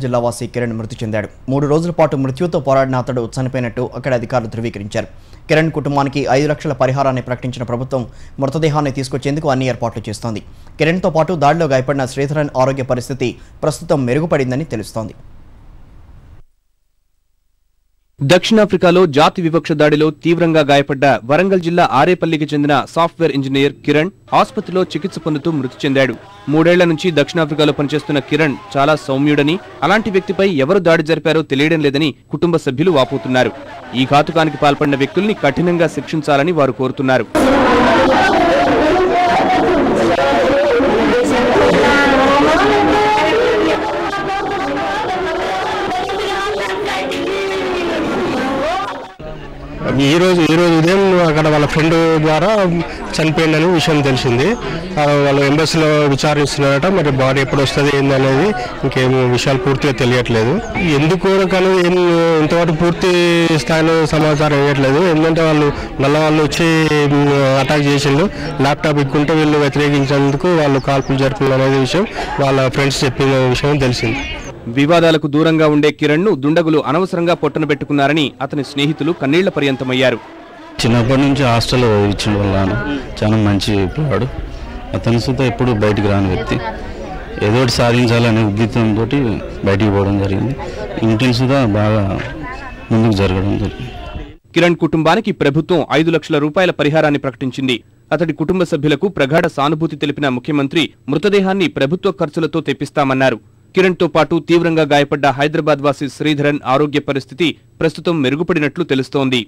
జిల్లా వాసి కిరణ్ మృతి చెందాడు. 3 రోజుల పాటు మృత్యుతో పోరాడిన అతడు చనిపోయినట్టు అక్కడ అధికారులు ధృవీకరించారు. కిరణ్ కుటుంబానికి 5 లక్షల పరిహారాన్ని ప్రకటించిన ప్రభుత్వం మృతదేహాన్ని తీసుకొచ్చేందుకు అన్ని ఏర్పాట్లు చేస్తోంది. కిరణ్తో పాటు దాడిలో గాయపడిన శ్రీధరన్ ఆరోగ్య పరిస్థితి ప్రస్తుతం మెరుగుపడిందని తెలుస్తోంది. దక్షిణాఫ్రికాలో జాతి వివక్ష దాడిలో తీవ్రంగా గాయపడ్డ వరంగల్ జిల్లా ఆరేపల్లికి చెందిన సాఫ్ట్వేర్ ఇంజనీర్ కిరణ్ ఆసుపత్రిలో చికిత్స పొందుతూ మృతి చెందాడు. 3 ఏళ్ల నుంచి దక్షిణాఫ్రికాలో పనిచేస్తున్న కిరణ్ చాలా సౌమ్యుడని, అలాంటి వ్యక్తిపై ఎవరు దాడి జరిపారో తెలియడం లేదని కుటుంబ సభ్యులు వాపోతున్నారు. ఈ ఘాతుకానికి పాల్పడిన వ్యక్తుల్ని కఠినంగా శిక్షించాలని వారు కోరుతున్నారు. ఈ రోజు ఉదయం అక్కడ వాళ్ళ ఫ్రెండ్ ద్వారా చనిపోయిందని విషయం తెలిసింది. వాళ్ళు ఎంబసీలో విచారిస్తున్నారట. మరి బాడీ ఎప్పుడు వస్తుంది ఏందనేది ఇంకేం విషయాలు పూర్తిగా తెలియట్లేదు. ఎందుకు కానీ ఇంతవరకు పూర్తి స్థాయిలో సమాచారం ఇవ్వట్లేదు. ఎందుకంటే వాళ్ళు వాళ్ళు వచ్చి అటాక్ చేసిండు. ల్యాప్టాప్ ఇక్కుంటే వీళ్ళు వ్యతిరేకించేందుకు వాళ్ళు కాల్పులు జరిపిన అనేది విషయం వాళ్ళ ఫ్రెండ్స్ చెప్పిన విషయం తెలిసింది. వివాదాలకు దూరంగా ఉండే కిరణ్ ను దుండగులు అనవసరంగా పొట్టన పెట్టుకున్నారని అతని స్నేహితులు కన్నీళ్ల పర్యంతమయ్యారు. చిన్నప్పటి నుంచి హాస్టల్లో ఇచ్చిన వల్ల చాలా మంచి పిల్లాడు. అతని సుతా ఎప్పుడు బయటికి రాని వ్యక్తి. ఏదో ఒకటి సాధించాలనే ఉద్దేశంతో బయటికి పోవడం జరిగింది. ఇంటిని సుతా బాగా ముందుకు జరగడం జరిగింది. కిరణ్ కుటుంబానికి ప్రభుత్వం 5 లక్షల రూపాయల పరిహారాన్ని ప్రకటించింది. అతడి కుటుంబ సభ్యులకు ప్రగాఢ సానుభూతి తెలిపిన ముఖ్యమంత్రి మృతదేహాన్ని ప్రభుత్వ ఖర్చులతో తెప్పిస్తామన్నారు. కిరణ్ తో పాటు తీవ్రంగా గాయపడ్డ హైదరాబాద్ వాసి శ్రీధరన్ ఆరోగ్య పరిస్థితి ప్రస్తుతం మెరుగుపడినట్లు తెలుస్తోంది.